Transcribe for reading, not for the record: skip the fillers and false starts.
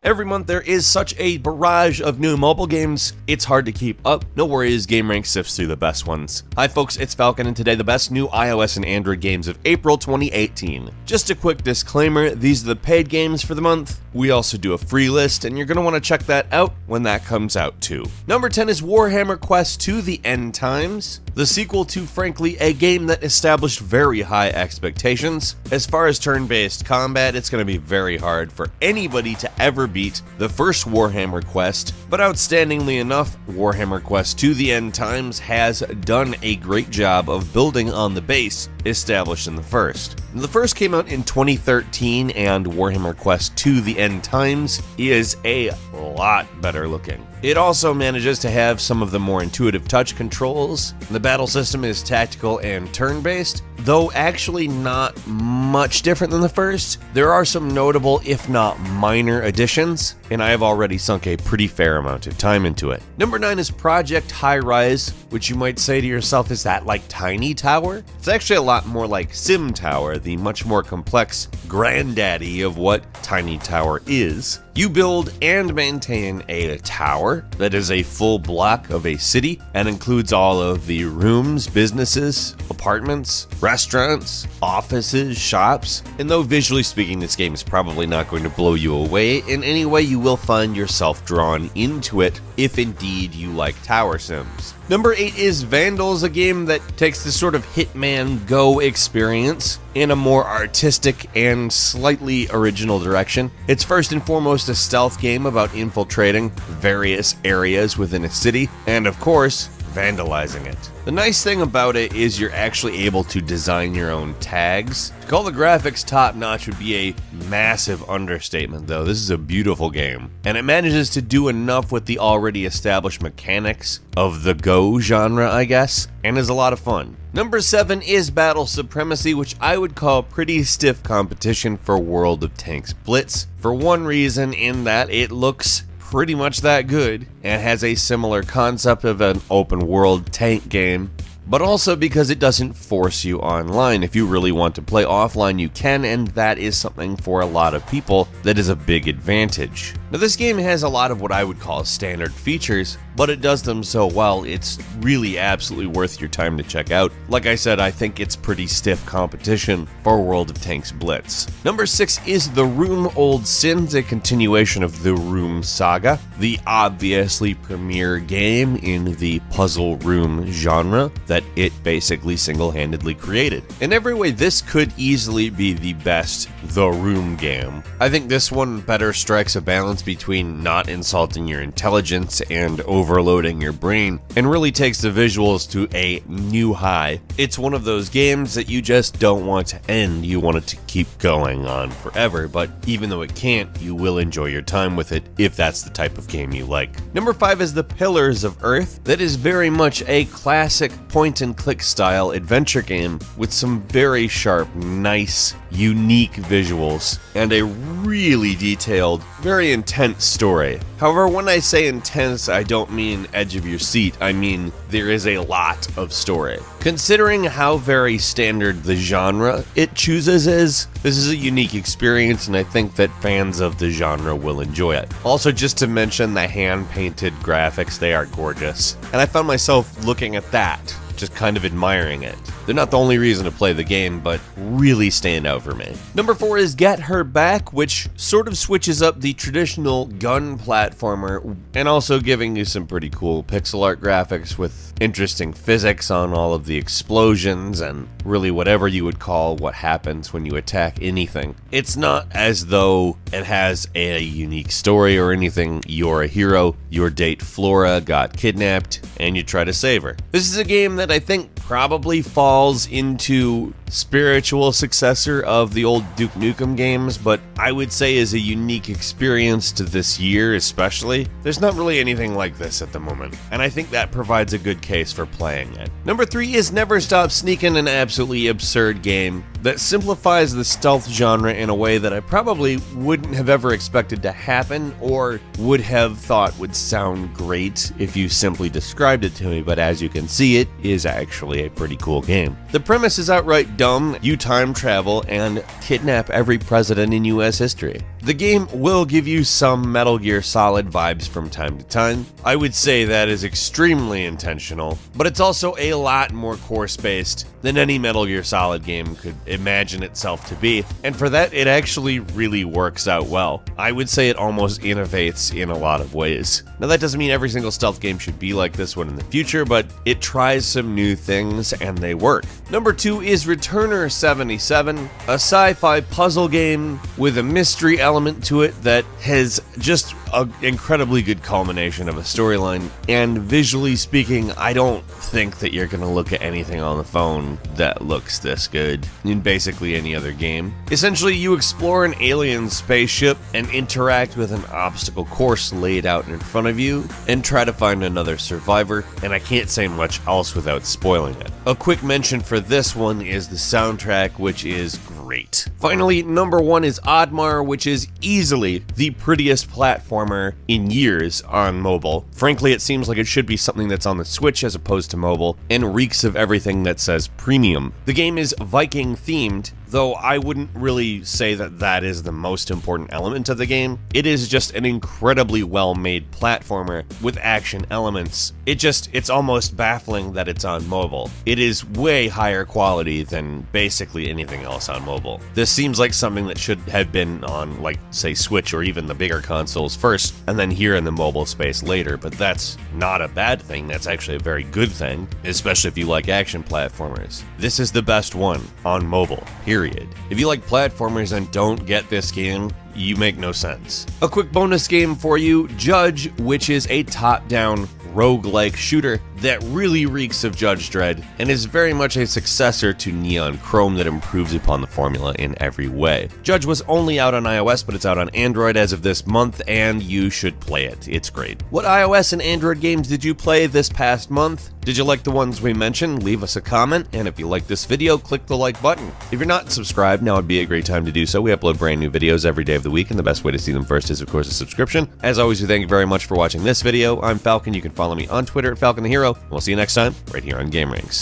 Every month there is such a barrage of new mobile games, it's hard to keep up. No worries, Gameranx sifts through the best ones. Hi folks, it's Falcon, and today the best new iOS and Android games of April 2018. Just a quick disclaimer, these are the paid games for the month. We also do a free list, and you're going to want to check that out when that comes out too. Number 10 is Warhammer Quest to the End Times, the sequel to, frankly, a game that established very high expectations. As far as turn-based combat, it's going to be very hard for anybody to ever beat the first Warhammer Quest, but outstandingly enough, Warhammer Quest to the End Times has done a great job of building on the base established in the first. The first came out in 2013, and Warhammer Quest to the End Times is a lot better looking. It also manages to have some of the more intuitive touch controls. The battle system is tactical and turn-based, though actually not much different than the first. There are some notable, if not minor, additions, and I have already sunk a pretty fair amount of time into it. Number 9 is Project Highrise, which you might say to yourself, is that like Tiny Tower? It's actually a lot more like Sim Tower, the much more complex granddaddy of what Tiny Tower is. You build and maintain a tower that is a full block of a city and includes all of the rooms, businesses, apartments, restaurants, offices, shops. And though visually speaking this game is probably not going to blow you away in any way, you will find yourself drawn into it if indeed you like tower sims. Number 8 is Vandals, a game that takes this sort of Hitman Go experience in a more artistic and slightly original direction. It's first and foremost a stealth game about infiltrating various areas within a city, and of course, vandalizing it. The nice thing about it is you're actually able to design your own tags. To call the graphics top-notch would be a massive understatement, though. This is a beautiful game, and it manages to do enough with the already established mechanics of the Go genre, I guess, and is a lot of fun. Number 7 is Battle Supremacy, which I would call pretty stiff competition for World of Tanks Blitz, for one reason, in that it looks pretty much that good and has a similar concept of an open world tank game, but also because it doesn't force you online. If you really want to play offline, you can, and that is something for a lot of people that is a big advantage. Now, this game has a lot of what I would call standard features, but it does them so well, it's really absolutely worth your time to check out. Like I said, I think it's pretty stiff competition for World of Tanks Blitz. Number 6 is The Room Old Sins, a continuation of the Room saga, the obviously premier game in the puzzle room genre that it basically single-handedly created. In every way, this could easily be the best The Room game. I think this one better strikes a balance between not insulting your intelligence and overloading your brain, and really takes the visuals to a new high. It's one of those games that you just don't want to end, you want it to keep going on forever, but even though it can't, you will enjoy your time with it if that's the type of game you like. Number 5 is The Pillars of Earth, that is very much a classic point-and-click style adventure game with some very sharp, nice, unique visuals, and a really detailed, very intense story. However, when I say intense, I don't mean edge of your seat, I mean there is a lot of story. Considering how very standard the genre it chooses is, this is a unique experience, and I think that fans of the genre will enjoy it. Also, just to mention the hand-painted graphics, they are gorgeous, and I found myself looking at that, just kind of admiring it. They're not the only reason to play the game, but really stand out for me. Number 4 is Get Her Back, which sort of switches up the traditional gun platformer and also giving you some pretty cool pixel art graphics with interesting physics on all of the explosions and really whatever you would call what happens when you attack anything. It's not as though it has a unique story or anything. You're a hero, your date Flora got kidnapped, and you try to save her. This is a game that I think probably falls into spiritual successor of the old Duke Nukem games, but I would say is a unique experience to this year especially. There's not really anything like this at the moment, and I think that provides a good case for playing it. Number 3 is Never Stop Sneakin', an absolutely absurd game that simplifies the stealth genre in a way that I probably wouldn't have ever expected to happen or would have thought would sound great if you simply described it to me, but as you can see, it is actually a pretty cool game. The premise is outright dumb. You time travel and kidnap every president in US history. The game will give you some Metal Gear Solid vibes from time to time. I would say that is extremely intentional, but it's also a lot more course-based than any Metal Gear Solid game could imagine itself to be, and for that, it actually really works out well. I would say it almost innovates in a lot of ways. Now, that doesn't mean every single stealth game should be like this one in the future, but it tries some new things and they work. Number 2 is Returner 77, a sci-fi puzzle game with a mystery element to it that has just an incredibly good culmination of a storyline, and visually speaking, I don't think that you're gonna look at anything on the phone that looks this good in basically any other game. Essentially, you explore an alien spaceship and interact with an obstacle course laid out in front of you and try to find another survivor, and I can't say much else without spoiling it. A quick mention for this one is the soundtrack, which is great. Finally, number 1 is Oddmar, which is easily the prettiest platformer in years on mobile. Frankly, it seems like it should be something that's on the Switch as opposed to mobile, and reeks of everything that says premium. The game is Viking themed, though I wouldn't really say that that is the most important element of the game. It is just an incredibly well-made platformer with action elements. It's almost baffling that it's on mobile. It is way higher quality than basically anything else on mobile. This seems like something that should have been on, like, say, Switch or even the bigger consoles first, and then here in the mobile space later, but that's not a bad thing. That's actually a very good thing, especially if you like action platformers. This is the best one on mobile, period. If you like platformers and don't get this game, you make no sense. A quick bonus game for you, JYDGE, which is a top-down roguelike shooter that really reeks of Judge Dredd and is very much a successor to Neon Chrome that improves upon the formula in every way. JYDGE was only out on iOS, but it's out on Android as of this month, and you should play it. It's great. What iOS and Android games did you play this past month? Did you like the ones we mentioned? Leave us a comment, and if you like this video, click the like button. If you're not subscribed, now would be a great time to do so. We upload brand new videos every day of the week, and the best way to see them first is, of course, a subscription. As always, we thank you very much for watching this video. I'm Falcon. You can follow me on Twitter at Falcon the Hero. We'll see you next time, right here on Gameranx.